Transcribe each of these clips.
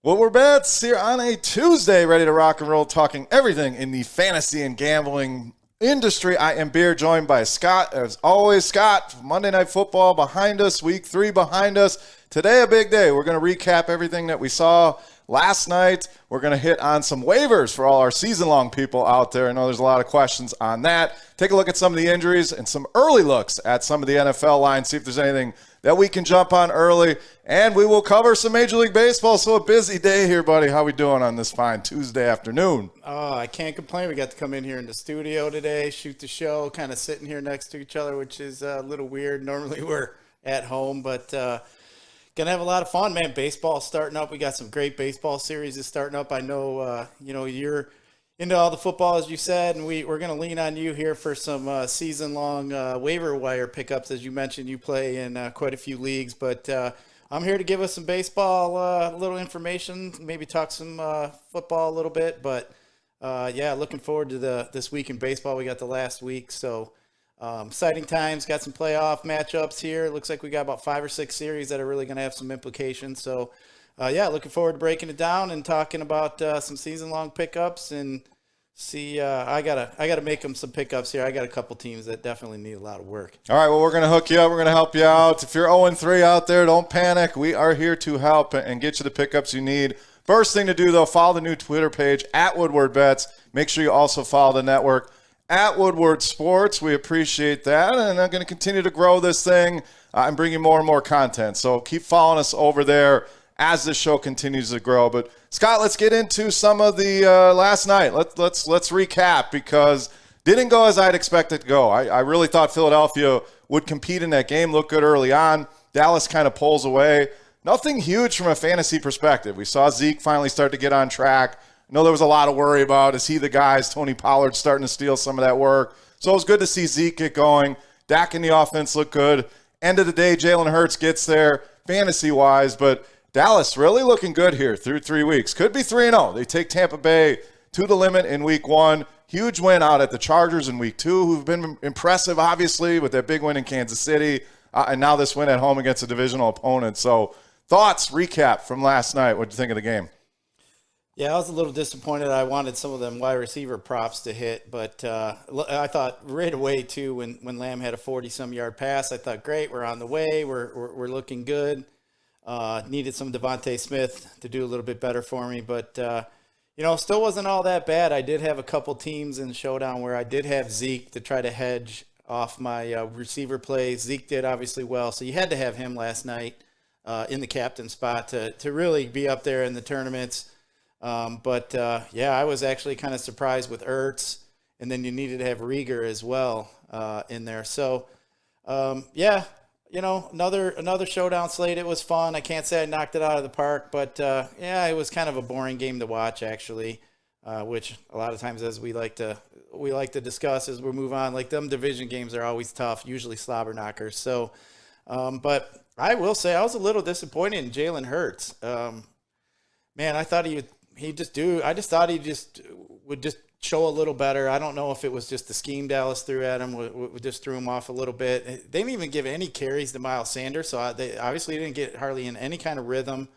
Woodward Bets here on a Tuesday, ready to rock and roll, talking everything in the fantasy and gambling industry. I am Beer, joined by Scott. As always, Scott, Monday Night Football behind us, Week 3 behind us. Today, a big day. We're going to recap everything that we saw last night. We're going to hit on some waivers for all our season-long people out there. I know there's a lot of questions on that. Take a look at some of the injuries and some early looks at some of the NFL lines, see if there's anything that we can jump on early. And we will cover some Major League Baseball. So a busy day here, buddy. How we doing on this fine Tuesday afternoon? Oh, I can't complain. We got to come in here in the studio today, shoot the show, kind of sitting here next to each other, which is a little weird. Normally we're at home, but going to have a lot of fun, man. Baseball starting up. We got some great baseball series starting up. I know, you're into all the football, as you said, and we're going to lean on you here for some season-long waiver wire pickups. As you mentioned, you play in quite a few leagues, but I'm here to give us some baseball, a little information, maybe talk some football a little bit, but looking forward to this week in baseball. We got the last week, so exciting times. Got some playoff matchups here. Looks like we got about 5 or 6 series that are really going to have some implications, so looking forward to breaking it down and talking about some season-long pickups and see. I gotta make them some pickups here. I got a couple teams that definitely need a lot of work. All right, well, we're going to hook you up. We're going to help you out. If you're 0-3 out there, don't panic. We are here to help and get you the pickups you need. First thing to do, though, follow the new Twitter page at Woodward Bets. Make sure you also follow the network at Woodward Sports. We appreciate that, and I'm going to continue to grow this thing and bring you more and more content. So keep following us over there as the show continues to grow. But Scott, let's get into some of the last night. Let's recap, because didn't go as I'd expect it to go. I really thought Philadelphia would compete in that game, look good early on. Dallas kind of pulls away. Nothing huge from a fantasy perspective. We saw Zeke finally start to get on track. I know there was a lot of worry about, is he the guy? Is Tony Pollard starting to steal some of that work? So it was good to see Zeke get going. Dak and the offense look good. End of the day, Jalen Hurts gets there fantasy-wise, but Dallas really looking good here through 3 weeks. Could be 3-0. They take Tampa Bay to the limit in week 1. Huge win out at the Chargers in week 2, who've been impressive, obviously, with their big win in Kansas City. And now this win at home against a divisional opponent. So thoughts, recap from last night. What did you think of the game? Yeah, I was a little disappointed. I wanted some of them wide receiver props to hit, but I thought right away, too, when Lamb had a 40-some-yard pass, I thought, great, we're on the way. We're looking good. Needed some Devontae Smith to do a little bit better for me, but still wasn't all that bad. I did have a couple teams in the showdown where I did have Zeke to try to hedge off my receiver plays. Zeke did obviously well, so you had to have him last night in the captain spot to really be up there in the tournaments. I was actually kind of surprised with Ertz, and then you needed to have Rieger as well in there. So another showdown slate. It was fun. I can't say I knocked it out of the park, but it was kind of a boring game to watch, actually, which a lot of times, as we like to discuss as we move on, like them division games are always tough, usually slobber knockers. So, but I will say I was a little disappointed in Jalen Hurts. Man, I thought I just thought he would just show a little better. I don't know if it was just the scheme Dallas threw at him, we just threw him off a little bit. They didn't even give any carries to Miles Sanders, so they obviously didn't get hardly in any kind of rhythm.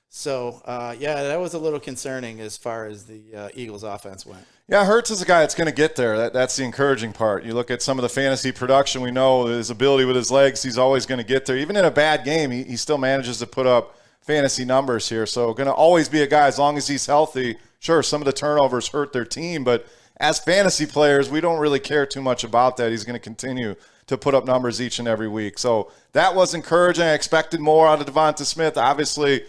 So, that was a little concerning as far as the Eagles offense went. Yeah, Hurts is a guy that's going to get there. That's the encouraging part. You look at some of the fantasy production, we know his ability with his legs, he's always going to get there. Even in a bad game, he still manages to put up fantasy numbers here. So going to always be a guy as long as he's healthy. Sure, some of the turnovers hurt their team, but as fantasy players, we don't really care too much about that. He's going to continue to put up numbers each and every week. So that was encouraging. I expected more out of Devonta Smith. Obviously,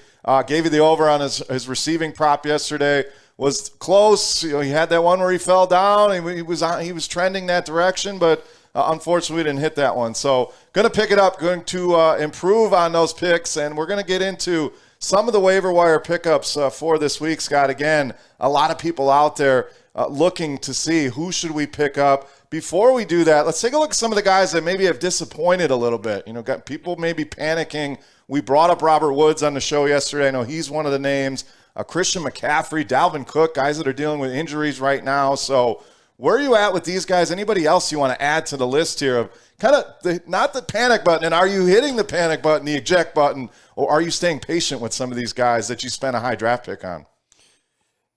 gave you the over on his receiving prop yesterday. Was close. He had that one where he fell down. He was trending that direction, but unfortunately, we didn't hit that one. So going to pick it up, going to improve on those picks, and we're going to get into some of the waiver wire pickups for this week, Scott. Again, a lot of people out there looking to see who should we pick up. Before we do that, let's take a look at some of the guys that maybe have disappointed a little bit. Got people maybe panicking. We brought up Robert Woods on the show yesterday. I know he's one of the names. Christian McCaffrey, Dalvin Cook, guys that are dealing with injuries right now. So Where are you at with these guys? Anybody else you want to add to the list here of kind of not the panic button, and are you hitting the panic button, the eject button, or are you staying patient with some of these guys that you spent a high draft pick on?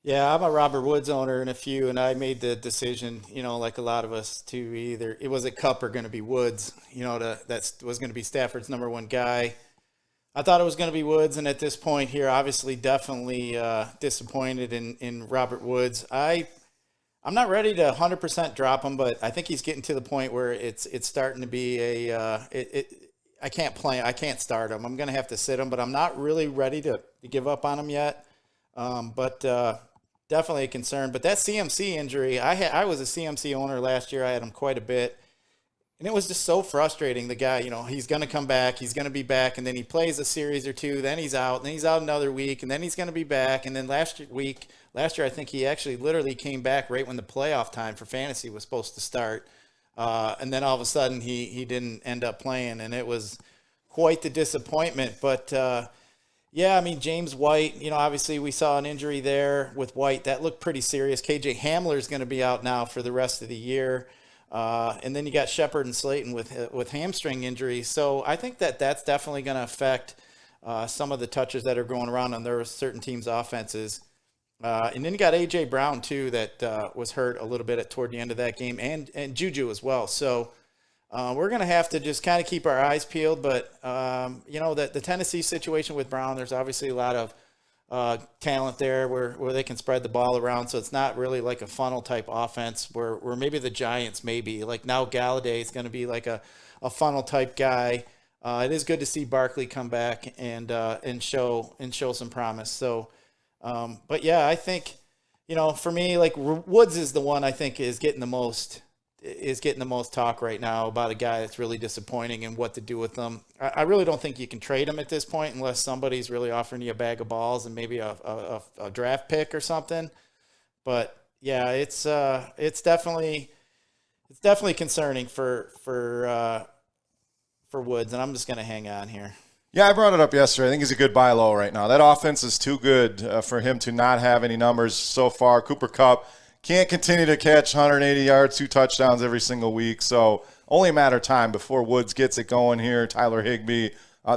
Yeah, I'm a Robert Woods owner in a few, and I made the decision, like a lot of us, to either it was a Cup or going to be Woods. That was going to be Stafford's number one guy. I thought it was going to be Woods, and at this point here, obviously, definitely disappointed in Robert Woods. I'm not ready to 100% drop him, but I think he's getting to the point where it's starting to be I can't start him. I'm going to have to sit him, but I'm not really ready to give up on him yet. But definitely a concern. But that CMC injury, I was a CMC owner last year. I had him quite a bit. And it was just so frustrating. The guy, he's going to come back. He's going to be back. And then he plays a series or two. Then he's out. And then he's out another week. And then he's going to be back. And then last year, I think he actually literally came back right when the playoff time for fantasy was supposed to start. And then all of a sudden he didn't end up playing. And it was quite the disappointment. But, yeah, I mean, James White, obviously we saw an injury there with White. That looked pretty serious. KJ Hamler's going to be out now for the rest of the year. And then you got Shepard and Slayton with hamstring injuries. So I think that's definitely going to affect some of the touches that are going around on their certain teams' offenses. And then you got A.J. Brown, too, that was hurt a little bit toward the end of that game, and Juju as well. So we're going to have to just kind of keep our eyes peeled. But, the Tennessee situation with Brown, there's obviously a lot of talent there where they can spread the ball around. So it's not really like a funnel type offense where maybe the Giants maybe. Like now Galladay is going to be like a funnel type guy. It is good to see Barkley come back and show some promise. So, but yeah, I think, for me, like Woods is the one I think is getting the most talk right now about a guy that's really disappointing and what to do with them. I really don't think you can trade him at this point unless somebody's really offering you a bag of balls and maybe a draft pick or something. But yeah, it's definitely concerning for Woods, and I'm just going to hang on here. Yeah, I brought it up yesterday. I think he's a good buy low right now. That offense is too good for him to not have any numbers so far. Cooper Kupp can't continue to catch 180 yards, 2 touchdowns every single week. So only a matter of time before Woods gets it going here. Tyler Higbee.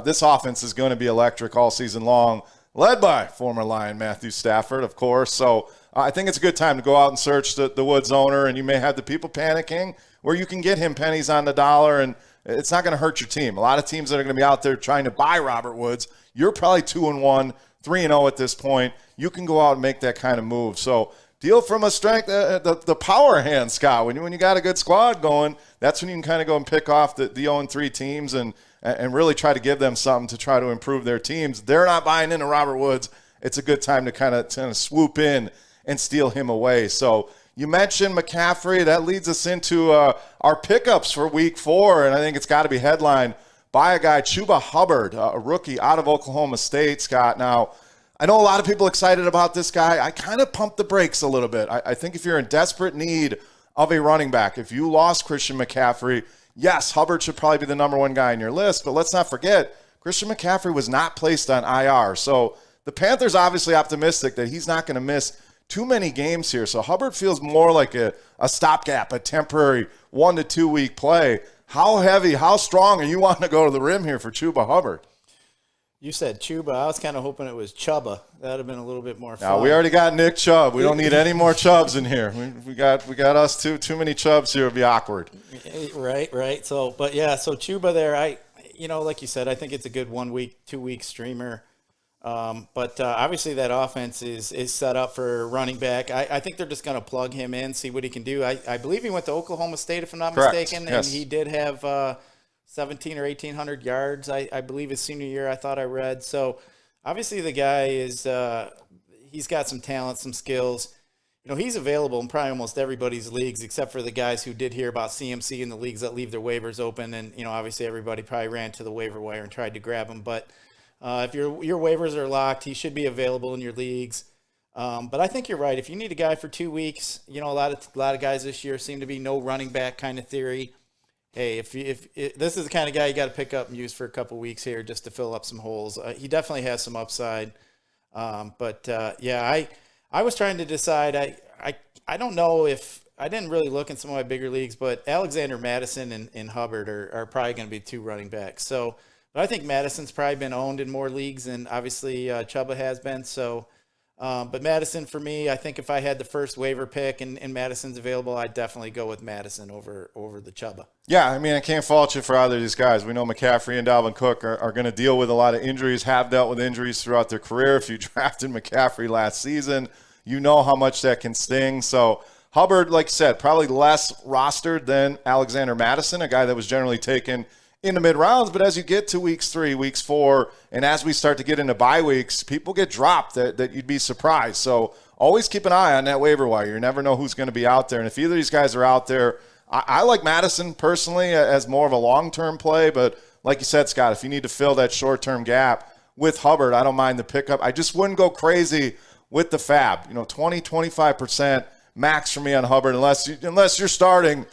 This offense is going to be electric all season long, led by former Lion Matthew Stafford, of course. So I think it's a good time to go out and search the Woods owner, and you may have the people panicking where you can get him pennies on the dollar, and it's not going to hurt your team. A lot of teams that are going to be out there trying to buy Robert Woods, you're probably 2-1, 3-0 at this point. You can go out and make that kind of move. So deal from a strength, the power hand, Scott. When you got a good squad going, that's when you can kind of go and pick off the 0-3 teams and really try to give them something to try to improve their teams. They're not buying into Robert Woods. It's a good time to kind of swoop in and steal him away. So you mentioned McCaffrey. That leads us into our pickups for Week 4, and I think it's got to be headlined by a guy, Chuba Hubbard, a rookie out of Oklahoma State, Scott. Now, I know a lot of people excited about this guy. I kind of pumped the brakes a little bit. I think if you're in desperate need of a running back, if you lost Christian McCaffrey, yes, Hubbard should probably be the number one guy on your list, but let's not forget, Christian McCaffrey was not placed on IR. So the Panthers obviously optimistic that he's not going to miss too many games here. So Hubbard feels more like a stopgap, a temporary 1 to 2 week play. How heavy, how strong are you wanting to go to the rim here for Chuba Hubbard? You said Chuba. I was kind of hoping it was Chubba. That would have been a little bit more fun. Now, we already got Nick Chubb. We don't need any more Chubbs in here. We got us too many Chubbs here. It would be awkward. Right. So, but yeah, so Chuba there, like you said, I think it's a good 1 week, 2 week streamer. But obviously that offense is set up for running back. I think they're just going to plug him in, see what he can do. I believe he went to Oklahoma State, if I'm not mistaken, yes. And he did have 1,700 or 1,800 yards, I believe, his senior year, I thought I read. So obviously the guy is he's got some talent, some skills. He's available in probably almost everybody's leagues except for the guys who did hear about CMC in the leagues that leave their waivers open. And, obviously everybody probably ran to the waiver wire and tried to grab him. But if your waivers are locked, he should be available in your leagues. But I think you're right. If you need a guy for 2 weeks, a lot of guys this year seem to be no running back kind of theory. Hey, if this is the kind of guy you got to pick up and use for a couple weeks here just to fill up some holes. He definitely has some upside. I was trying to decide. I don't know if I didn't really look in some of my bigger leagues, but Alexander Madison and Hubbard are probably going to be 2 running backs. So, but I think Madison's probably been owned in more leagues than obviously Chuba has been. So, but Madison for me, I think if I had the first waiver pick and Madison's available, I'd definitely go with Madison over the Chuba. Yeah, I mean, I can't fault you for either of these guys. We know McCaffrey and Dalvin Cook are going to deal with a lot of injuries, have dealt with injuries throughout their career. If you drafted McCaffrey last season, you know how much that can sting. So Hubbard, like you said, probably less rostered than Alexander Madison, a guy that was generally taken in the mid-rounds. But as you get to weeks 3, weeks 4, and as we start to get into bye weeks, people get dropped that you'd be surprised. So always keep an eye on that waiver wire. You never know who's going to be out there. And if either of these guys are out there, I like Madison personally as more of a long-term play. But like you said, Scott, if you need to fill that short-term gap with Hubbard, I don't mind the pickup. I just wouldn't go crazy with the fab. 20, 25% max for me on Hubbard unless you're starting,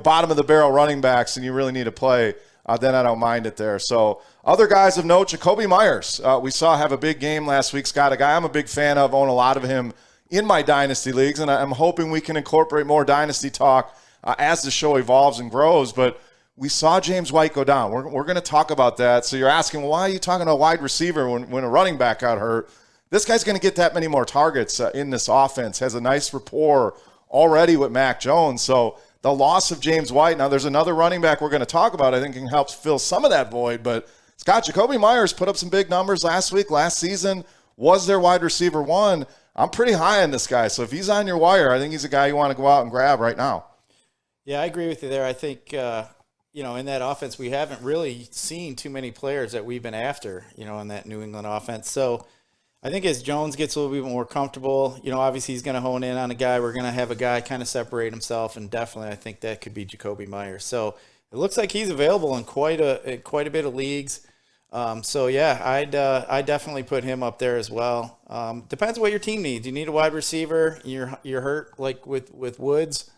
bottom of the barrel running backs and you really need to play. Then I don't mind it there. So other guys of note, Jacoby Myers. We saw have a big game last week. Scott, a guy I'm a big fan of, own a lot of him in my dynasty leagues, and I'm hoping we can incorporate more dynasty talk as the show evolves and grows. But we saw James White go down. We're going to talk about that. So you're asking, well, why are you talking to a wide receiver when a running back got hurt? This guy's going to get that many more targets in this offense, has a nice rapport already with Mac Jones. So the loss of James White, now there's another running back we're going to talk about, I think can help fill some of that void. But Scott, Jacoby Myers put up some big numbers last season, was their wide receiver 1. I'm pretty high on this guy. So if he's on your wire, I think he's a guy you want to go out and grab right now. Yeah, I agree with you there. I think, in that offense, we haven't really seen too many players that we've been after, in that New England offense. So I think as Jones gets a little bit more comfortable, obviously he's going to hone in on a guy. We're going to have a guy kind of separate himself, and definitely I think that could be Jacoby Myers. So it looks like he's available in quite a bit of leagues. I'd definitely put him up there as well. Depends what your team needs. You need a wide receiver. You're hurt like with Woods.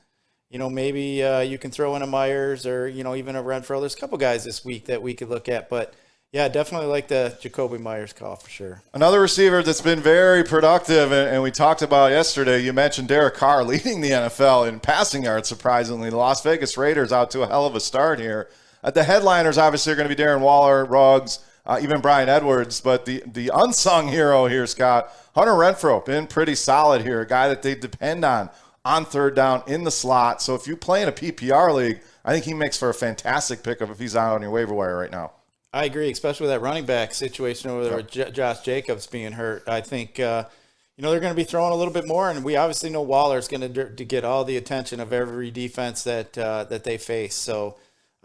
Maybe you can throw in a Myers or even a Renfrow. There's a couple guys this week that we could look at, but. Yeah, definitely like the Jacoby Myers call for sure. Another receiver that's been very productive, and we talked about yesterday, you mentioned Derek Carr leading the NFL in passing yards, surprisingly. The Las Vegas Raiders out to a hell of a start here. The headliners obviously are going to be Darren Waller, Ruggs, even Bryan Edwards, but the unsung hero here, Scott, Hunter Renfrow, been pretty solid here, a guy that they depend on third down in the slot. So if you play in a PPR league, I think he makes for a fantastic pickup if he's out on your waiver wire right now. I agree, especially with that running back situation over there with Josh Jacobs being hurt. I think, they're going to be throwing a little bit more, and we obviously know Waller's going to get all the attention of every defense that they face. So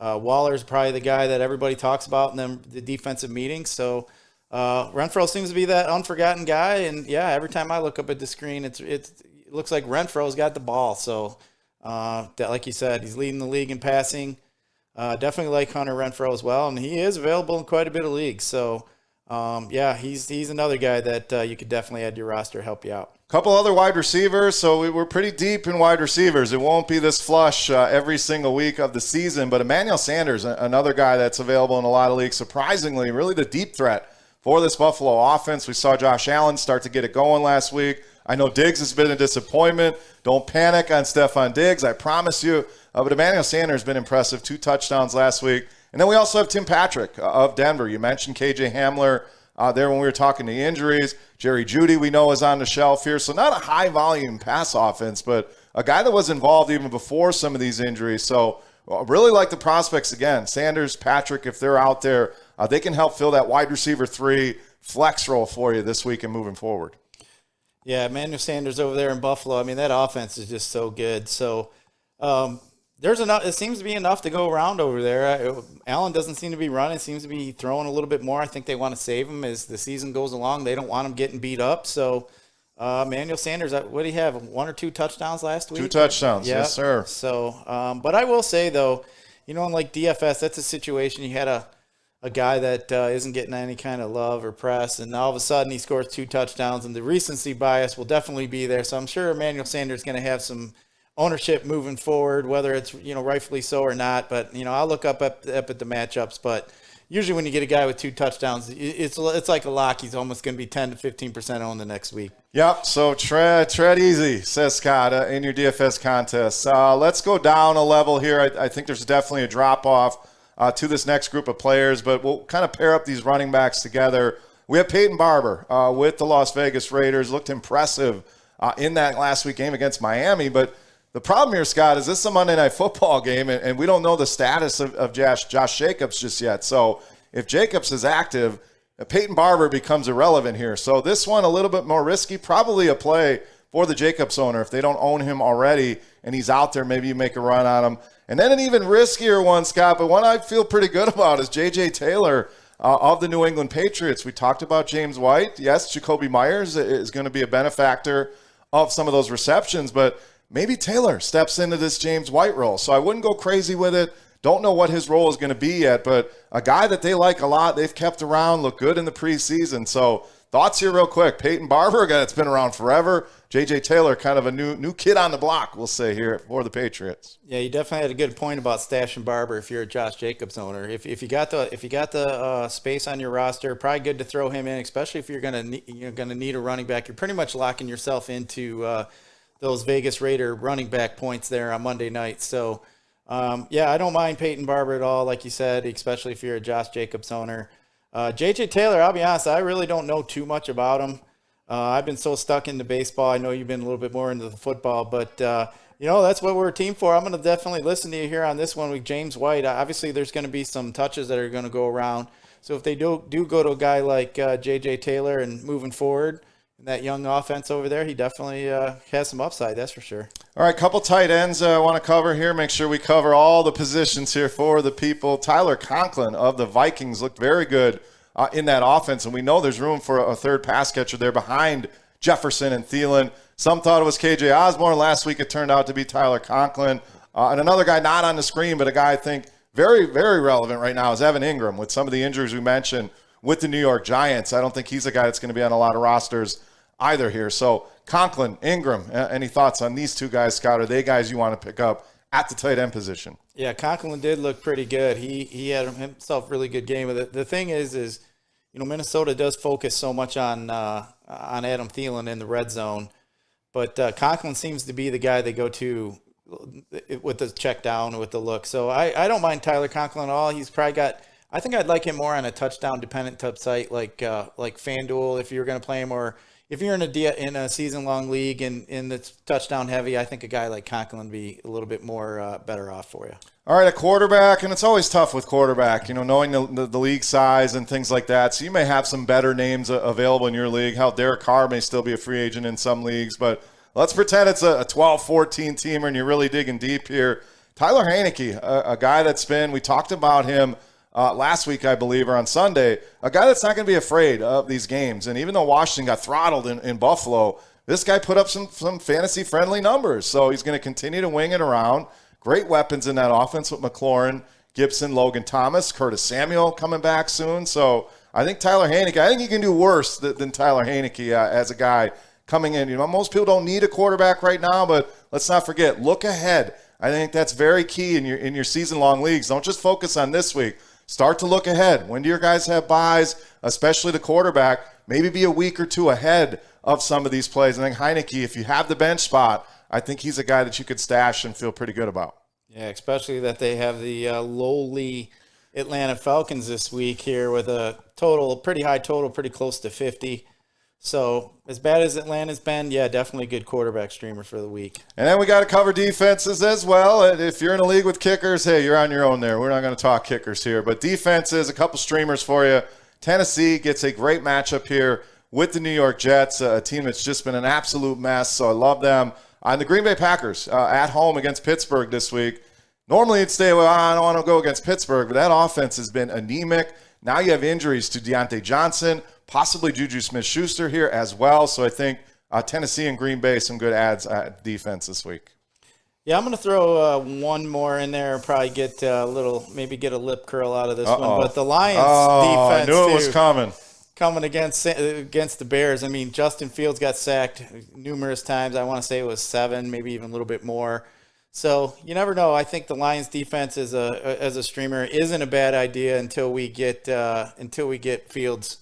Waller's probably the guy that everybody talks about in the defensive meetings. So Renfrow seems to be that unforgotten guy, and, every time I look up at the screen, it looks like Renfrow's got the ball. So, like you said, he's leading the league in passing. Definitely like Hunter Renfrow as well, and he is available in quite a bit of leagues. So, he's another guy that you could definitely add to your roster, help you out. Couple other wide receivers, so we're pretty deep in wide receivers. It won't be this flush every single week of the season, but Emmanuel Sanders, another guy that's available in a lot of leagues, surprisingly, really the deep threat for this Buffalo offense. We saw Josh Allen start to get it going last week. I know Diggs has been a disappointment. Don't panic on Stephon Diggs, I promise you. But Emmanuel Sanders has been impressive, 2 touchdowns last week. And then we also have Tim Patrick of Denver. You mentioned KJ Hamler there when we were talking the injuries. Jerry Jeudy, we know, is on the shelf here. So not a high-volume pass offense, but a guy that was involved even before some of these injuries. So really like the prospects again. Sanders, Patrick, if they're out there, they can help fill that wide receiver 3 flex role for you this week and moving forward. Yeah, Emmanuel Sanders over there in Buffalo. I mean, that offense is just so good. So, there's enough. It seems to be enough to go around over there. Allen doesn't seem to be running. Seems to be throwing a little bit more. I think they want to save him as the season goes along. They don't want him getting beat up. So, Emmanuel Sanders, what did he have? 1 or 2 touchdowns last week? 2 touchdowns, yes, sir. So, but I will say though, in like DFS, that's a situation you had a guy that isn't getting any kind of love or press, and all of a sudden he scores 2 touchdowns, and the recency bias will definitely be there. So I'm sure Emmanuel Sanders is going to have some ownership moving forward, whether it's rightfully so or not. But I'll look up at the matchups. But usually when you get a guy with 2 touchdowns, it's like a lock. He's almost going to be 10 to 15% owned the next week. Yep, so tread easy, says Scott, in your DFS contest. Let's go down a level here. I think there's definitely a drop-off to this next group of players, but we'll kind of pair up these running backs together. We have Peyton Barber with the Las Vegas Raiders. Looked impressive in that last week game against Miami, but the problem here, Scott, is this is a Monday Night Football game, and we don't know the status of Josh Jacobs just yet. So if Jacobs is active, Peyton Barber becomes irrelevant here. So this one a little bit more risky, probably a play for the Jacobs owner. If they don't own him already and he's out there, maybe you make a run on him. And then an even riskier one, Scott, but one I feel pretty good about is J.J. Taylor of the New England Patriots. We talked about James White. Yes, Jacoby Myers is going to be a benefactor of some of those receptions, but maybe Taylor steps into this James White role. So I wouldn't go crazy with it. Don't know what his role is going to be yet, but a guy that they like a lot, they've kept around, looked good in the preseason. So thoughts here real quick. Peyton Barber, a guy that's been around forever. J.J. Taylor, kind of a new kid on the block, we'll say here for the Patriots. Yeah, you definitely had a good point about stashing Barber if you're a Josh Jacobs owner. If you got the space on your roster, probably good to throw him in, especially if you're gonna need a running back. You're pretty much locking yourself into those Vegas Raider running back points there on Monday night. So. I don't mind Peyton Barber at all, like you said, especially if you're a Josh Jacobs owner. J.J. Taylor, I'll be honest, I really don't know too much about him. I've been so stuck into baseball. I know you've been a little bit more into the football, but, that's what we're a team for. I'm going to definitely listen to you here on this one with James White. Obviously, there's going to be some touches that are going to go around. So if they do go to a guy like J.J. Taylor and moving forward, that young offense over there, he definitely has some upside, that's for sure. All right, couple tight ends I want to cover here. Make sure we cover all the positions here for the people. Tyler Conklin of the Vikings looked very good in that offense, and we know there's room for a third pass catcher there behind Jefferson and Thielen. Some thought it was KJ Osborne. Last week it turned out to be Tyler Conklin. And another guy not on the screen, but a guy I think very, very relevant right now is Evan Ingram with some of the injuries we mentioned with the New York Giants. I don't think he's a guy that's going to be on a lot of rosters either here. So Conklin, Ingram, any thoughts on these two guys, Scott? Are they guys you want to pick up at the tight end position? Yeah, Conklin did look pretty good. He had himself a really good game. The thing is Minnesota does focus so much on Adam Thielen in the red zone, but Conklin seems to be the guy they go to with the check down, with the look. So I don't mind Tyler Conklin at all. He's probably got. I think I'd like him more on a touchdown dependent type site like FanDuel if you're going to play him, or if you're in a season-long league and it's touchdown heavy, I think a guy like Conklin would be a little bit more better off for you. All right, a quarterback, and it's always tough with quarterback, knowing the league size and things like that. So you may have some better names available in your league. Hell, Derek Carr may still be a free agent in some leagues, but let's pretend it's a 12-14 teamer and you're really digging deep here. Tyler Haneke, a guy that's we talked about him last week, I believe, or on Sunday, a guy that's not going to be afraid of these games. And even though Washington got throttled in Buffalo, this guy put up some fantasy-friendly numbers. So he's going to continue to wing it around. Great weapons in that offense with McLaurin, Gibson, Logan Thomas, Curtis Samuel coming back soon. So I think Tyler Haneke, I think you can do worse than Tyler Haneke as a guy coming in. Most people don't need a quarterback right now, but let's not forget, look ahead. I think that's very key in your season-long leagues. Don't just focus on this week. Start to look ahead. When do your guys have buys, especially the quarterback? Maybe be a week or two ahead of some of these plays. I think Haneke, if you have the bench spot, I think he's a guy that you could stash and feel pretty good about. Yeah, especially that they have the lowly Atlanta Falcons this week here with a pretty high total, pretty close to 50. So as bad as Atlanta's been, yeah, definitely a good quarterback streamer for the week. And then we got to cover defenses as well. And if you're in a league with kickers, hey, you're on your own there. We're not going to talk kickers here. But defenses, a couple streamers for you. Tennessee gets a great matchup here with the New York Jets, a team that's just been an absolute mess. So I love them. And the Green Bay Packers at home against Pittsburgh this week. Normally you'd say, well, I don't want to go against Pittsburgh, but that offense has been anemic. Now you have injuries to Deontay Johnson, possibly Juju Smith-Schuster here as well. So I think Tennessee and Green Bay, some good ads at defense this week. Yeah, I'm going to throw one more in there and probably get maybe get a lip curl out of this one. But the Lions defense, I knew it was coming against the Bears. I mean, Justin Fields got sacked numerous times. I want to say it was 7, maybe even a little bit more. So you never know. I think the Lions defense as a streamer isn't a bad idea until we get Fields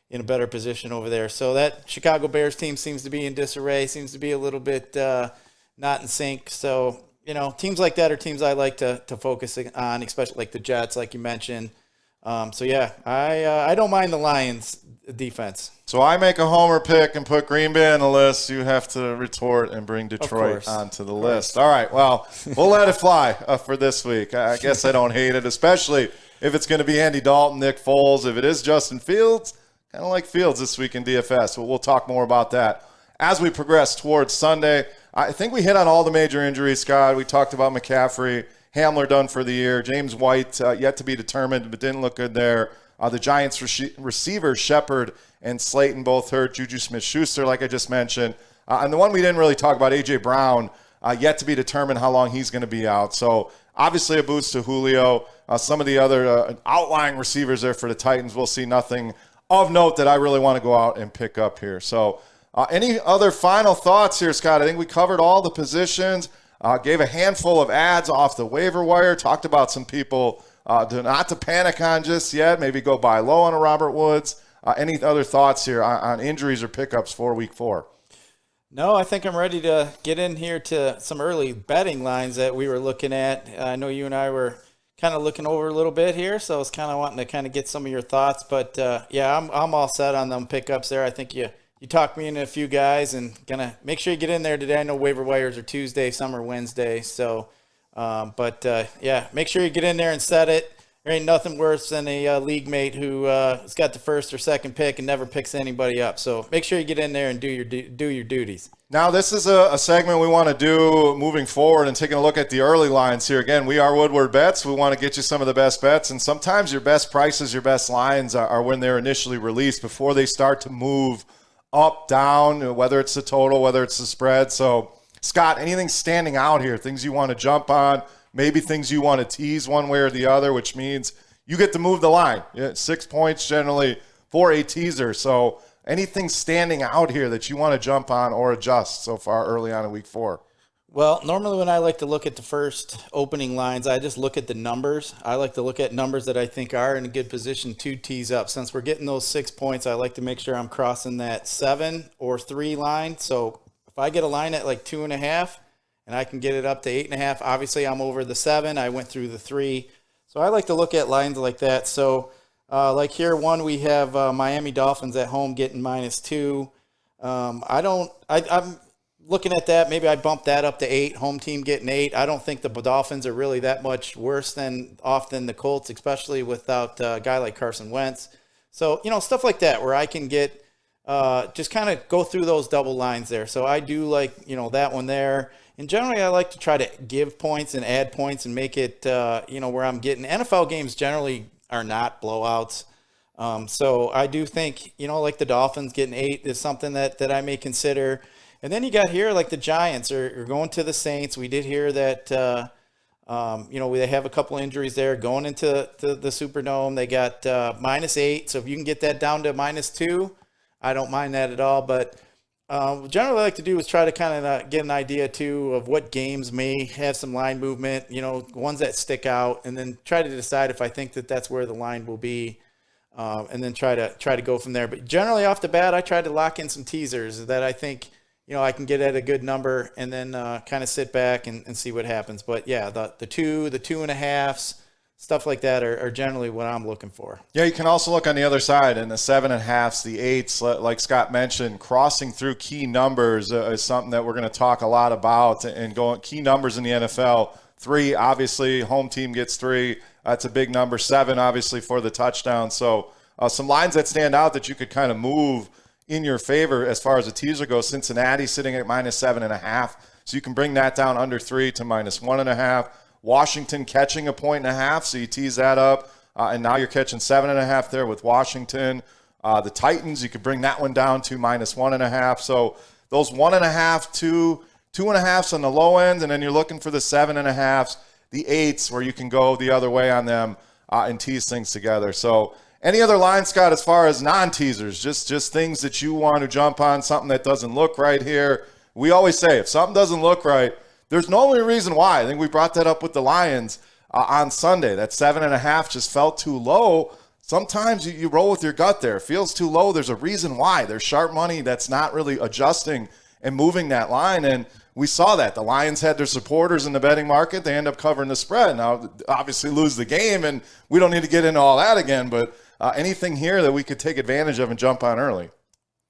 in a better position over there. So that Chicago Bears team seems to be in disarray, seems to be a little bit not in sync. So, teams like that are teams I like to focus on, especially like the Jets, like you mentioned. I don't mind the Lions defense. So I make a homer pick and put Green Bay on the list. You have to retort and bring Detroit onto the list. All right, well, we'll let it fly for this week. I guess I don't hate it, especially if it's going to be Andy Dalton, Nick Foles. If it is Justin Fields, kind of like Fields this week in DFS. But we'll talk more about that as we progress towards Sunday. I think we hit on all the major injuries, Scott. We talked about McCaffrey, Hamler done for the year, James White yet to be determined, but didn't look good there. The Giants receivers, Shepard and Slayton, both hurt. Juju Smith-Schuster, like I just mentioned. And the one we didn't really talk about, A.J. Brown, yet to be determined how long he's going to be out. So obviously a boost to Julio. Some of the other outlying receivers there for the Titans, we'll see nothing of note that I really want to go out and pick up here. So any other final thoughts here, Scott? I think we covered all the positions, gave a handful of ads off the waiver wire, talked about some people not to panic on just yet, maybe go buy low on a Robert Woods. Any other thoughts here on injuries or pickups for Week 4? No, I think I'm ready to get in here to some early betting lines that we were looking at. I know you and I were kind of looking over a little bit here, so I was kind of wanting to kind of get some of your thoughts. But, I'm all set on them pickups there. I think you talked me into a few guys, and going to make sure you get in there today. I know waiver wires are Tuesday, some are Wednesday. So, make sure you get in there and set it. There ain't nothing worse than a league mate who has got the first or second pick and never picks anybody up. So make sure you get in there and do your duties. Now, this is a segment we want to do moving forward and taking a look at the early lines here. Again, we are Woodward Bets. We want to get you some of the best bets, and sometimes your best prices, your best lines are when they're initially released before they start to move up, down, whether it's the total, whether it's the spread. So, Scott, anything standing out here, things you want to jump on? Maybe things you want to tease one way or the other, which means you get to move the line. 6 points generally for a teaser. So anything standing out here that you want to jump on or adjust so far early on in Week 4? Well, normally when I like to look at the first opening lines, I just look at the numbers. I like to look at numbers that I think are in a good position to tease up. Since we're getting those 6 points, I like to make sure I'm crossing that 7 or 3 line. So if I get a line at like 2.5, and I can get it up to 8.5. Obviously, I'm over the 7. I went through the 3. So I like to look at lines like that. So like here, we have Miami Dolphins at home getting -2. I'm looking at that. Maybe I bump that up to 8. Home team getting 8. I don't think the Dolphins are really that much worse than often the Colts, especially without a guy like Carson Wentz. So, stuff like that where I can get just kind of go through those double lines there. So I do like, that one there. And generally, I like to try to give points and add points and make it, where I'm getting. NFL games generally are not blowouts. So I do think, like the Dolphins getting 8 is something that I may consider. And then you got here, like the Giants are going to the Saints. We did hear that, they have a couple injuries there going into the Superdome. They got -8. So if you can get that down to -2, I don't mind that at all. But generally, what I like to do is try to kind of get an idea, too, of what games may have some line movement, ones that stick out, and then try to decide if I think that that's where the line will be, and then try to go from there. But generally, off the bat, I try to lock in some teasers that I think, I can get at a good number and then kind of sit back and see what happens. But, yeah, the 2, the 2.5s, stuff like that are generally what I'm looking for. Yeah, you can also look on the other side in the 7.5s, the 8s, like Scott mentioned, crossing through key numbers is something that we're going to talk a lot about, and going key numbers in the NFL. 3, obviously, home team gets 3. That's a big number. 7, obviously, for the touchdown. So some lines that stand out that you could kind of move in your favor as far as the teaser goes. Cincinnati sitting at -7.5, so you can bring that down under 3 to -1.5. Washington catching 1.5, so you tease that up, and now you're catching 7.5 there with Washington. The Titans, you could bring that one down to -1.5. So those 1.5, 2.5s on the low end, and then you're looking for the 7.5s, the 8s, where you can go the other way on them and tease things together. So any other line, Scott, as far as non-teasers, just things that you want to jump on, something that doesn't look right here? We always say if something doesn't look right, there's no only reason why. I think we brought that up with the Lions on Sunday. That 7.5 just felt too low. Sometimes you roll with your gut there. It feels too low. There's a reason why. There's sharp money that's not really adjusting and moving that line. And we saw that. The Lions had their supporters in the betting market. They end up covering the spread. Now, obviously lose the game, and we don't need to get into all that again. But anything here that we could take advantage of and jump on early?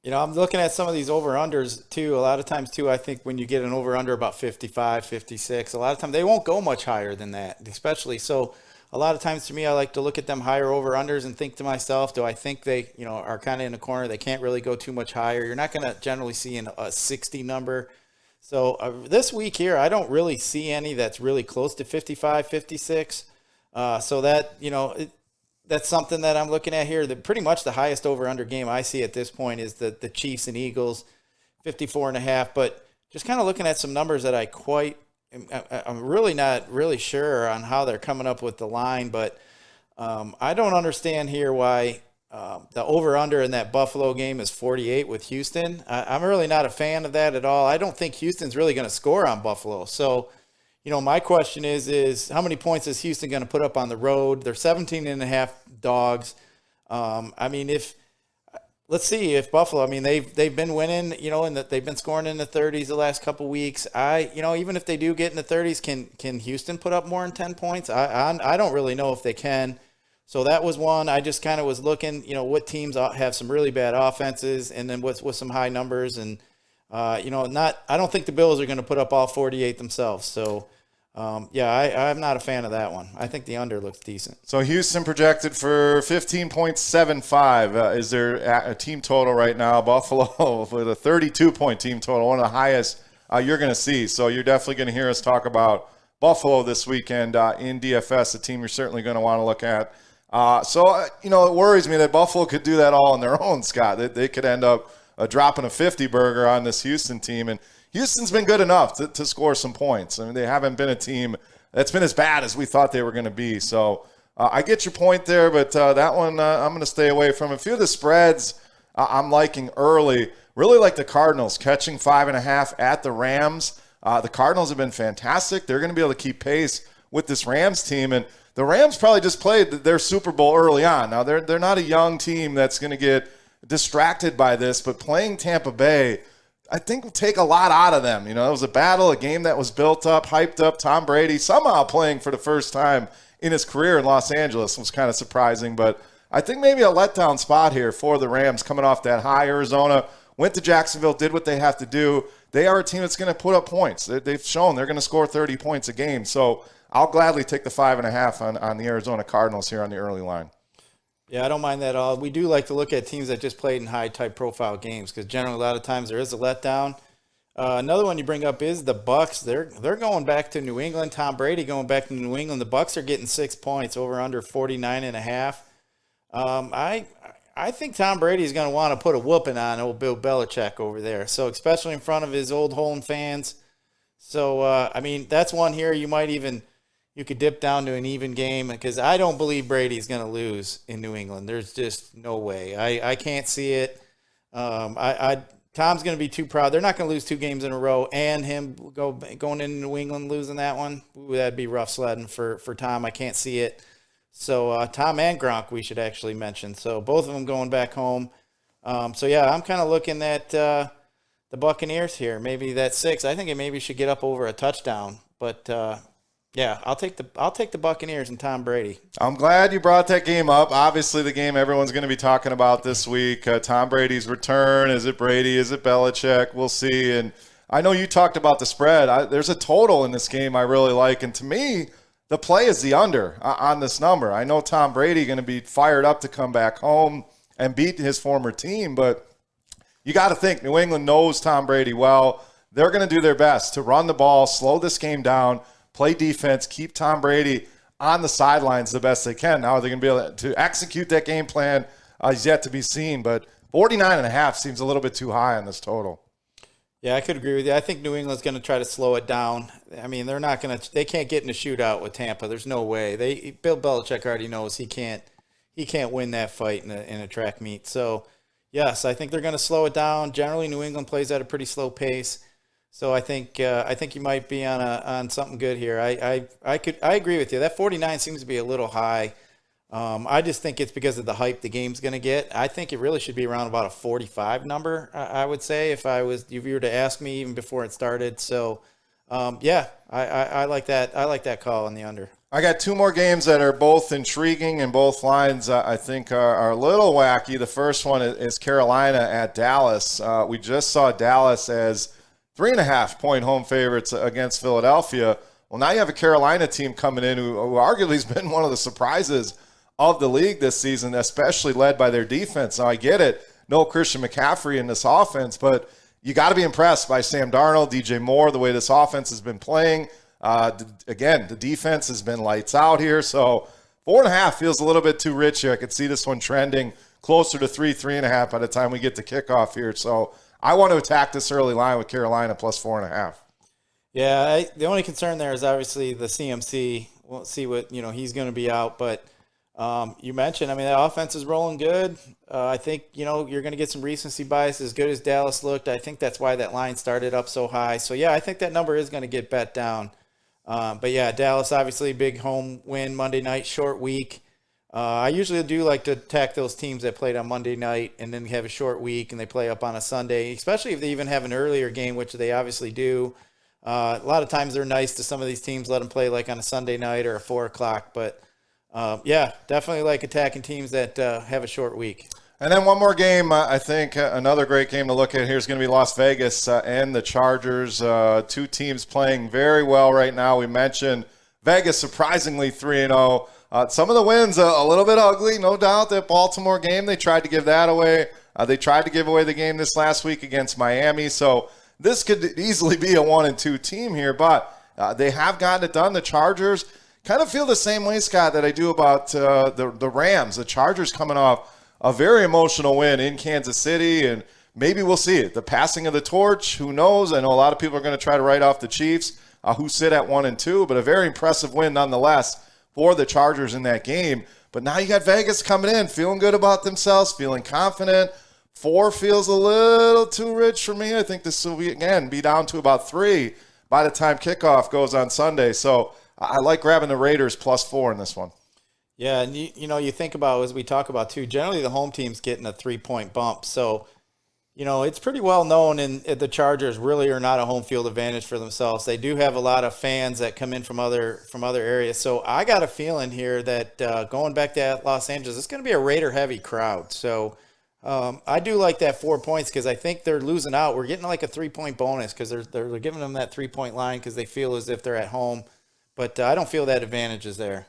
I'm looking at some of these over-unders, too. A lot of times, too, I think when you get an over-under about 55, 56, a lot of times they won't go much higher than that, especially. So a lot of times, to me, I like to look at them higher over-unders and think to myself, do I think they, are kind of in a corner? They can't really go too much higher. You're not going to generally see a 60 number. So this week here, I don't really see any that's really close to 55, 56. So that, that's something that I'm looking at here. Pretty much the highest over-under game I see at this point is the Chiefs and Eagles, 54.5. But just kind of looking at some numbers that I'm really not really sure on how they're coming up with the line. But I don't understand here why the over-under in that Buffalo game is 48 with Houston. I'm really not a fan of that at all. I don't think Houston's really going to score on Buffalo. So, my question is how many points is Houston going to put up on the road? They're 17.5 dogs. Let's see if Buffalo, they've been winning, and that they've been scoring in the 30s the last couple weeks. Even if they do get in the 30s, can Houston put up more than 10 points? I don't really know if they can. So that was one. I just kind of was looking, what teams have some really bad offenses, and then with some high numbers, and I don't think the Bills are going to put up all 48 themselves. So. I'm not a fan of that one. I think the under looks decent. So Houston projected for 15.75. Is there a team total right now? Buffalo with a 32-point team total, one of the highest you're going to see. So you're definitely going to hear us talk about Buffalo this weekend in DFS, a team you're certainly going to want to look at. It worries me that Buffalo could do that all on their own, Scott. They could end up dropping a 50 burger on this Houston team. And Houston's been good enough to score some points. They haven't been a team that's been as bad as we thought they were going to be. So I get your point there, but that one I'm going to stay away from. A few of the spreads I'm liking early, really like the Cardinals catching 5.5 at the Rams. The Cardinals have been fantastic. They're going to be able to keep pace with this Rams team. And the Rams probably just played their Super Bowl early on. Now, they're not a young team that's going to get distracted by this, but playing Tampa Bay – I think will take a lot out of them. It was a battle, a game that was built up, hyped up. Tom Brady somehow playing for the first time in his career in Los Angeles was kind of surprising. But I think maybe a letdown spot here for the Rams coming off that high. Arizona went to Jacksonville, did what they have to do. They are a team that's going to put up points. They've shown they're going to score 30 points a game. So I'll gladly take the 5.5 on the Arizona Cardinals here on the early line. Yeah, I don't mind that at all. We do like to look at teams that just played in high-type profile games because generally a lot of times there is a letdown. Another one you bring up is the Bucs. They're going back to New England. Tom Brady going back to New England. The Bucs are getting 6 points over under 49.5. I think Tom Brady is going to want to put a whooping on old Bill Belichick over there. So especially in front of his old home fans. So that's one here you could dip down to an even game because I don't believe Brady's going to lose in New England. There's just no way. I can't see it. Tom's going to be too proud. They're not going to lose 2 games in a row and him going into New England losing that one. Ooh, that'd be rough sledding for Tom. I can't see it. So Tom and Gronk we should actually mention. So both of them going back home. I'm kind of looking at the Buccaneers here. Maybe that 6. I think it maybe should get up over a touchdown. But I'll take the Buccaneers and Tom Brady. I'm glad you brought that game up. Obviously, the game everyone's going to be talking about this week, Tom Brady's return. Is it Brady? Is it Belichick? We'll see. And I know you talked about the spread. There's a total in this game I really like. And to me, the play is the under on this number. I know Tom Brady going to be fired up to come back home and beat his former team. But you got to think New England knows Tom Brady well. They're going to do their best to run the ball, slow this game down, play defense, keep Tom Brady on the sidelines the best they can. Now, are they going to be able to execute that game plan is yet to be seen. But 49.5 seems a little bit too high on this total. Yeah, I could agree with you. I think New England's going to try to slow it down. They're not going to – they can't get in a shootout with Tampa. There's no way. Bill Belichick already knows he can't win that fight in a track meet. So, yes, I think they're going to slow it down. Generally, New England plays at a pretty slow pace. So I think you might be on something good here. I agree with you. That 49 seems to be a little high. I just think it's because of the hype the game's going to get. I think it really should be around about a 45 number, I would say, if you were to ask me even before it started. So, I like that. I like that call on the under. I got two more games that are both intriguing, and both lines I think are a little wacky. The first one is Carolina at Dallas. We just saw Dallas as 3.5-point home favorites against Philadelphia. Well, now you have a Carolina team coming in who arguably has been one of the surprises of the league this season, especially led by their defense. Now, I get it. No Christian McCaffrey in this offense, but you got to be impressed by Sam Darnold, DJ Moore, the way this offense has been playing. Again, the defense has been lights out here, so 4.5 feels a little bit too rich here. I could see this one trending closer to 3.5 by the time we get to kickoff here. So I want to attack this early line with Carolina plus 4.5. Yeah, the only concern there is obviously the CMC. We'll see what, he's going to be out, but you mentioned, that offense is rolling good. I think, you're going to get some recency bias as good as Dallas looked. I think that's why that line started up so high. So, yeah, I think that number is going to get bet down. But, yeah, Dallas, obviously, big home win Monday night, short week. I usually do like to attack those teams that played on Monday night and then have a short week and they play up on a Sunday, especially if they even have an earlier game, which they obviously do. A lot of times they're nice to some of these teams, let them play like on a Sunday night or a 4 o'clock. But, definitely like attacking teams that have a short week. And then one more game, I think another great game to look at here is going to be Las Vegas and the Chargers. Two teams playing very well right now. We mentioned Vegas surprisingly 3-0. Some of the wins a little bit ugly, no doubt. That Baltimore game, they tried to give that away. They tried to give away the game this last week against Miami. So this could easily be a 1-2 team here, but they have gotten it done. The Chargers kind of feel the same way, Scott, that I do about the Rams. The Chargers coming off a very emotional win in Kansas City, and maybe we'll see it. The passing of the torch, who knows? I know a lot of people are going to try to write off the Chiefs, who sit at 1-2, but a very impressive win nonetheless for the Chargers in that game. But now you got Vegas coming in, feeling good about themselves, feeling confident. 4 feels a little too rich for me. I think this will be down to about 3 by the time kickoff goes on Sunday. So I like grabbing the Raiders plus 4 in this one. Yeah, and you think about, as we talk about too, generally the home team's getting a 3-point bump. So, it's pretty well known the Chargers really are not a home field advantage for themselves. They do have a lot of fans that come in from other areas. So I got a feeling here that going back to Los Angeles, it's going to be a Raider-heavy crowd. So I do like that 4 points because I think they're losing out. We're getting like a 3-point bonus because they're giving them that 3-point line because they feel as if they're at home. But I don't feel that advantage is there.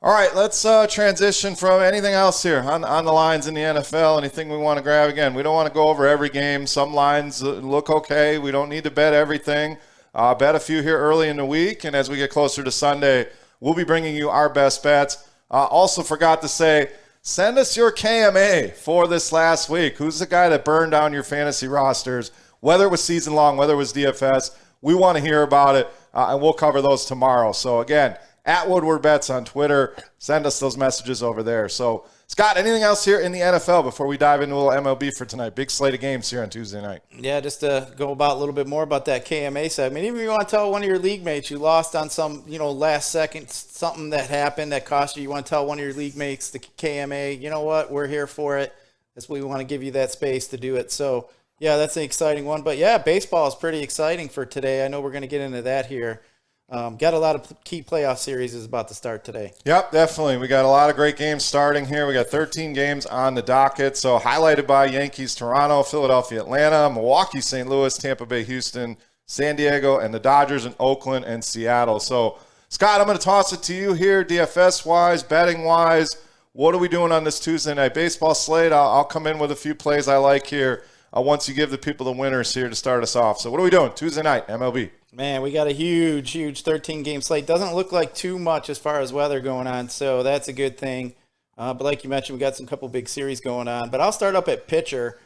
All right, let's transition from anything else here on the lines in the NFL, anything we want to grab. Again, we don't want to go over every game. Some lines look okay. We don't need to bet everything. Bet a few here early in the week, and as we get closer to Sunday, we'll be bringing you our best bets. Also forgot to say, send us your KMA for this last week. Who's the guy that burned down your fantasy rosters, whether it was season long, whether it was DFS? We want to hear about it, and we'll cover those tomorrow. So, again, at Woodward Bets on Twitter. Send us those messages over there. So, Scott, anything else here in the NFL before we dive into a little MLB for tonight? Big slate of games here on Tuesday night. Yeah, just to go about a little bit more about that KMA segment. Even if you want to tell one of your league mates you lost on some, last second, something that happened that cost you, you want to tell one of your league mates the KMA, you know what, we're here for it. That's what we want to give you that space to do it. So, yeah, that's an exciting one. But, yeah, baseball is pretty exciting for today. I know we're going to get into that here. Got a lot of key playoff series is about to start today. Yep, definitely. We got a lot of great games starting here. We got 13 games on the docket. So highlighted by Yankees, Toronto, Philadelphia, Atlanta, Milwaukee, St. Louis, Tampa Bay, Houston, San Diego, and the Dodgers in Oakland and Seattle. So, Scott, I'm going to toss it to you here, DFS-wise, betting-wise. What are we doing on this Tuesday night baseball slate? I'll come in with a few plays I like here once you give the people the winners here to start us off. So what are we doing Tuesday night, MLB? Man, we got a huge 13-game slate. Doesn't look like too much as far as weather going on, so that's a good thing. But like you mentioned, we got some couple big series going on. But I'll start up at pitcher.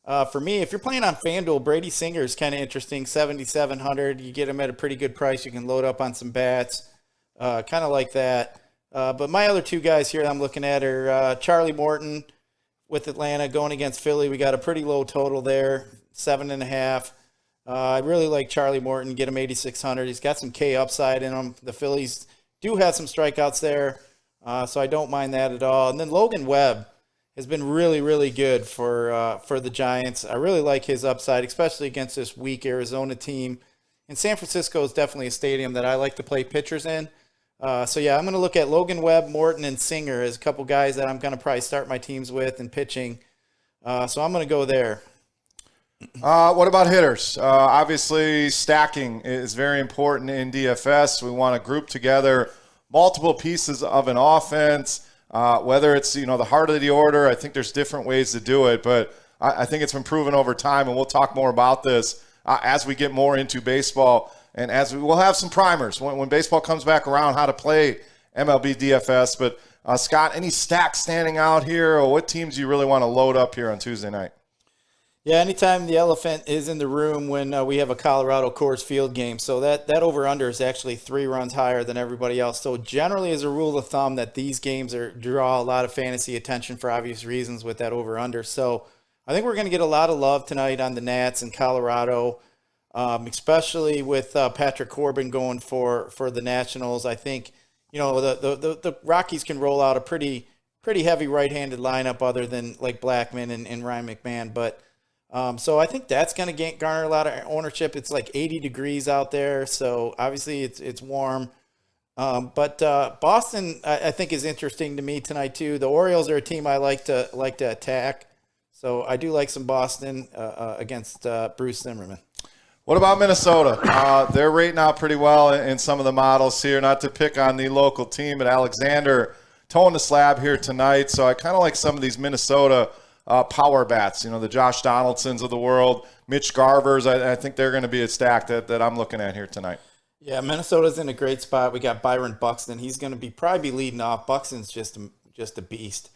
For me, if you're playing on FanDuel, Brady Singer is kind of interesting, 7,700. You get him at a pretty good price. You can load up on some bats, kind of like that. But my other two guys here I'm looking at are Charlie Morton with Atlanta going against Philly. We got a pretty low total there, 7.5. I really like Charlie Morton. Get him 8,600. He's got some K upside in him. The Phillies do have some strikeouts there, so I don't mind that at all. And then Logan Webb has been really, really good for the Giants. I really like his upside, especially against this weak Arizona team. And San Francisco is definitely a stadium that I like to play pitchers in. So, yeah, I'm going to look at Logan Webb, Morton, and Singer as a couple guys that I'm going to probably start my teams with and pitching. So I'm going to go there. What about hitters? Obviously, stacking is very important in DFS. We want to group together multiple pieces of an offense, whether it's the heart of the order. I think there's different ways to do it, but I think it's been proven over time, and we'll talk more about this as we get more into baseball, and as we'll have some primers when baseball comes back around, how to play MLB DFS. But Scott, any stacks standing out here, or what teams do you really want to load up here on Tuesday night? Yeah, anytime the elephant is in the room when we have a Colorado Coors Field game. So that over-under is actually 3 runs higher than everybody else. So generally, as a rule of thumb, that these games draw a lot of fantasy attention for obvious reasons with that over-under. So I think we're going to get a lot of love tonight on the Nats in Colorado, especially with Patrick Corbin going for the Nationals. I think, the Rockies can roll out a pretty heavy right-handed lineup other than like Blackman and Ryan McMahon. But so I think that's going to garner a lot of ownership. It's like 80 degrees out there, so obviously it's warm. But Boston, I think, is interesting to me tonight too. The Orioles are a team I like to attack, so I do like some Boston against Bruce Zimmerman. What about Minnesota? They're rating out pretty well in some of the models here. Not to pick on the local team, but Alexander towing the slab here tonight. So I kind of like some of these Minnesota power bats, the Josh Donaldsons of the world, Mitch Garvers. I think they're going to be a stack that I'm looking at here tonight. Yeah, Minnesota's in a great spot. We got Byron Buxton. He's going to probably be leading off. Buxton's just a beast.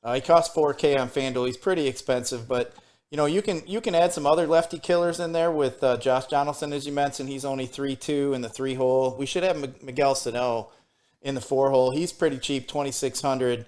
He costs $4K on FanDuel. He's pretty expensive, but you can add some other lefty killers in there with Josh Donaldson, as you mentioned. He's only 3-2 in the 3-hole. We should have Miguel Sano in the 4-hole. He's pretty cheap, 2,600.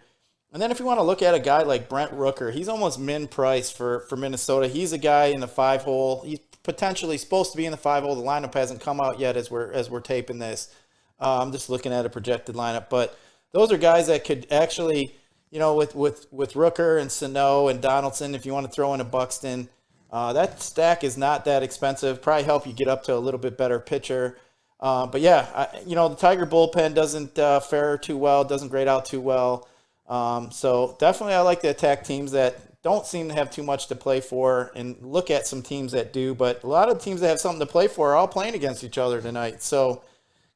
And then if you want to look at a guy like Brent Rooker, he's almost min price for Minnesota. He's a guy in the 5-hole. He's potentially supposed to be in the 5-hole. The lineup hasn't come out yet as we're taping this. I'm just looking at a projected lineup, but those are guys that could actually, with Rooker and Sano and Donaldson, if you want to throw in a Buxton, that stack is not that expensive. Probably help you get up to a little bit better pitcher. But yeah, the Tiger bullpen doesn't fare too well, doesn't grade out too well. So definitely I like to attack teams that don't seem to have too much to play for and look at some teams that do, but a lot of teams that have something to play for are all playing against each other tonight. So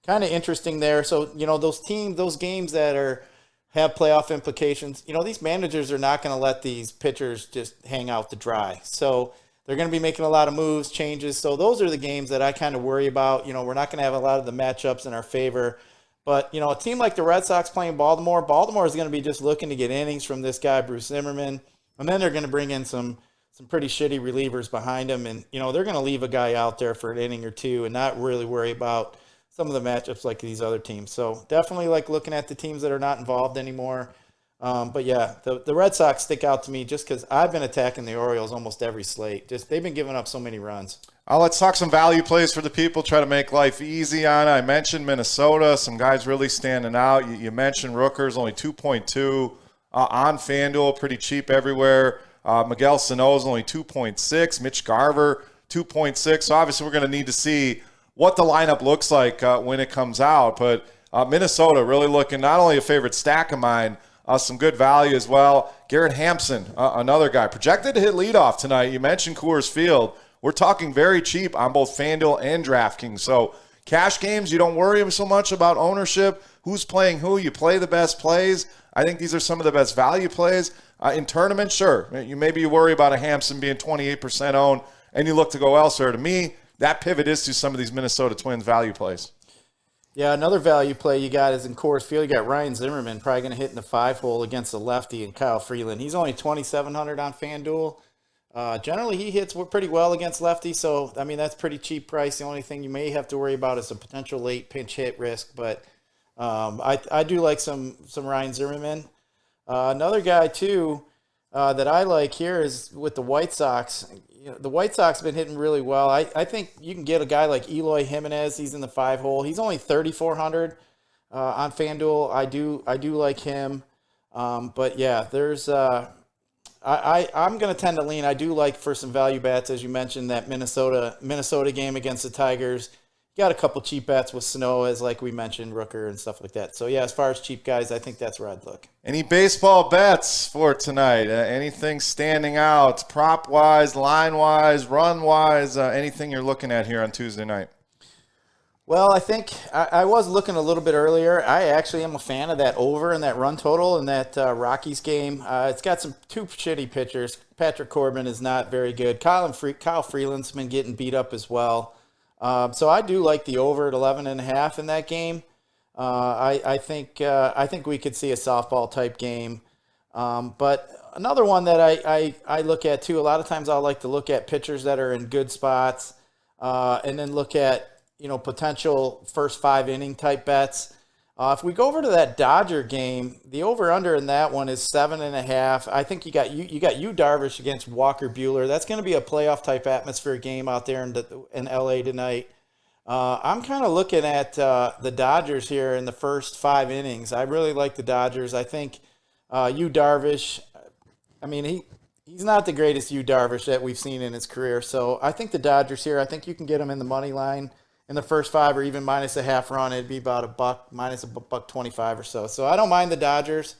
kind of interesting there. So, those games that have playoff implications, these managers are not going to let these pitchers just hang out to dry. So they're going to be making a lot of moves, changes. So those are the games that I kind of worry about. We're not going to have a lot of the matchups in our favor. But, a team like the Red Sox playing Baltimore is going to be just looking to get innings from this guy, Bruce Zimmerman. And then they're going to bring in some pretty shitty relievers behind him. And, they're going to leave a guy out there for an inning or two and not really worry about some of the matchups like these other teams. So definitely like looking at the teams that are not involved anymore. But, yeah, the Red Sox stick out to me just because I've been attacking the Orioles almost every slate. They've been giving up so many runs. Let's talk some value plays for the people, try to make life easy on it. I mentioned Minnesota, some guys really standing out. You mentioned Rooker's only 2.2 on FanDuel, pretty cheap everywhere. Miguel Sano's only 2.6. Mitch Garver, 2.6. So obviously we're going to need to see what the lineup looks like when it comes out. But Minnesota really looking not only a favorite stack of mine, some good value as well. Garrett Hampson, another guy, projected to hit leadoff tonight. You mentioned Coors Field. We're talking very cheap on both FanDuel and DraftKings. So cash games, you don't worry so much about ownership. Who's playing who? You play the best plays. I think these are some of the best value plays. In tournaments, sure. Maybe you worry about a Hampson being 28% owned and you look to go elsewhere. To me, that pivot is to some of these Minnesota Twins value plays. Yeah, another value play you got is in Coors Field. You got Ryan Zimmerman probably going to hit in the 5-hole against the lefty and Kyle Freeland. He's only 2,700 on FanDuel. Generally, he hits pretty well against lefties, so, that's pretty cheap price. The only thing you may have to worry about is a potential late pinch hit risk, but I do like some Ryan Zimmerman. Another guy, too, that I like here is with the White Sox. The White Sox have been hitting really well. I think you can get a guy like Eloy Jimenez. He's in the 5-hole. He's only 3,400 on FanDuel. I do like him. But yeah, there's I'm going to tend to lean. I do like for some value bets, as you mentioned, that Minnesota game against the Tigers. Got a couple cheap bets with Snow, as like we mentioned, Rooker and stuff like that. So yeah, as far as cheap guys, I think that's where I'd look. Any baseball bets for tonight? Anything standing out, prop-wise, line-wise, run-wise? Anything you're looking at here on Tuesday night? Well, I think I was looking a little bit earlier. I actually am a fan of that over and that run total in that Rockies game. It's got two shitty pitchers. Patrick Corbin is not very good. Kyle Freeland's been getting beat up as well. So I do like the over at 11.5 in that game. I think we could see a softball type game. But another one that I look at too, a lot of times I like to look at pitchers that are in good spots, and then look at, potential first 5 inning type bets. If we go over to that Dodger game, the over under in that one is 7.5. I think you got Yu Darvish against Walker Buehler. That's going to be a playoff type atmosphere game out there in LA tonight. I'm kind of looking at the Dodgers here in the first 5 innings. I really like the Dodgers. I think Yu Darvish, he's not the greatest Yu Darvish that we've seen in his career. So I think the Dodgers here, I think you can get them in the money line in the first 5 or even minus a half run. It'd be about $1, minus $1.25 or so. So I don't mind the Dodgers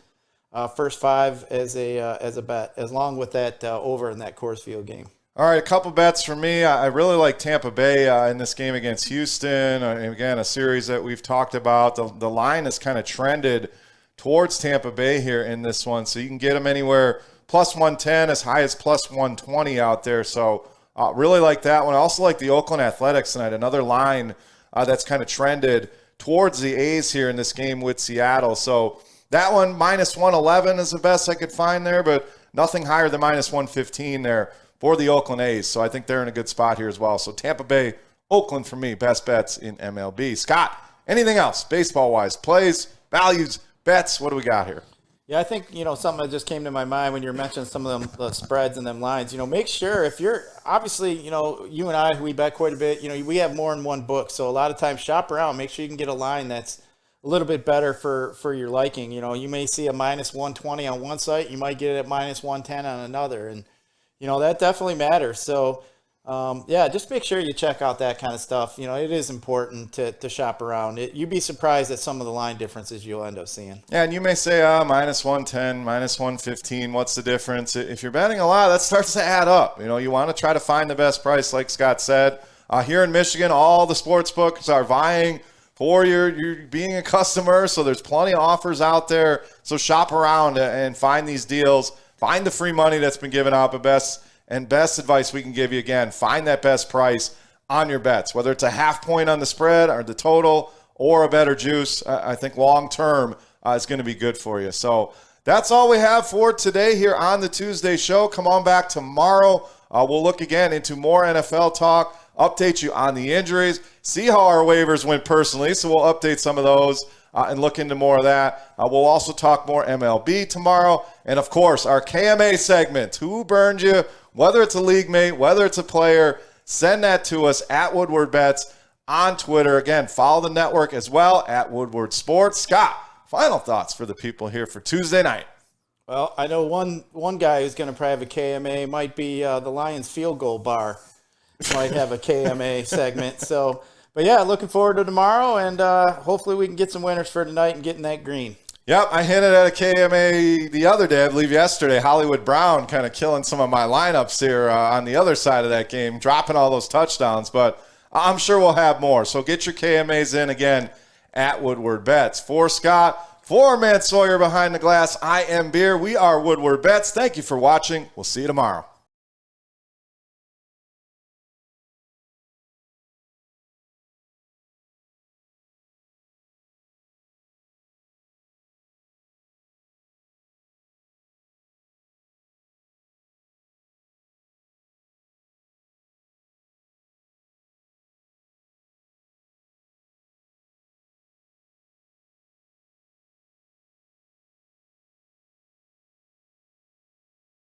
first 5 as a bet, as long with that over in that Coors Field game. All right, a couple bets for me. I really like Tampa Bay in this game against Houston. And again, a series that we've talked about. The line has kind of trended towards Tampa Bay here in this one. So you can get them anywhere plus 110 as high as plus 120 out there. So really like that one. I also like the Oakland Athletics tonight, another line that's kind of trended towards the A's here in this game with Seattle. So that one, minus 111 is the best I could find there, but nothing higher than minus 115 there for the Oakland A's. So I think they're in a good spot here as well. So Tampa Bay, Oakland for me, best bets in MLB. Scott, anything else baseball-wise? Plays, values, bets, what do we got here? Yeah, I think, something that just came to my mind when you were mentioning some of them, the spreads and them lines, make sure if you're, obviously, you and I, we bet quite a bit, we have more than one book. So a lot of times shop around, make sure you can get a line that's a little bit better for your liking. You may see a minus 120 on one site, you might get it at minus 110 on another. And, that definitely matters. So, just make sure you check out that kind of stuff. It is important to shop around. You'd be surprised at some of the line differences you'll end up seeing. Yeah, and you may say, minus 110, minus 115, what's the difference? If you're betting a lot, that starts to add up. You want to try to find the best price, like Scott said. Here in Michigan, all the sports books are vying for your being a customer, so there's plenty of offers out there. So shop around and find these deals. Find the free money that's been given out, but best advice we can give you, again, find that best price on your bets, whether it's a half point on the spread or the total or a better juice. I think long-term is going to be good for you. So that's all we have for today here on the Tuesday show. Come on back tomorrow. We'll look again into more NFL talk, update you on the injuries, see how our waivers went personally. So we'll update some of those and look into more of that. We'll also talk more MLB tomorrow. And, of course, our KMA segment, Who Burned You? Whether it's a league mate, whether it's a player, send that to us at Woodward Bets on Twitter. Again, follow the network as well at Woodward Sports. Scott, final thoughts for the people here for Tuesday night. Well, I know one guy who's going to probably have a KMA might be the Lions field goal bar. Might have a KMA segment. So, but yeah, looking forward to tomorrow, and hopefully we can get some winners for tonight and getting that green. Yep, I hinted at a KMA the other day, I believe yesterday. Hollywood Brown kind of killing some of my lineups here on the other side of that game, dropping all those touchdowns, but I'm sure we'll have more. So get your KMAs in again at Woodward Bets. For Scott, for Matt Sawyer behind the glass, I am Beer. We are Woodward Bets. Thank you for watching. We'll see you tomorrow.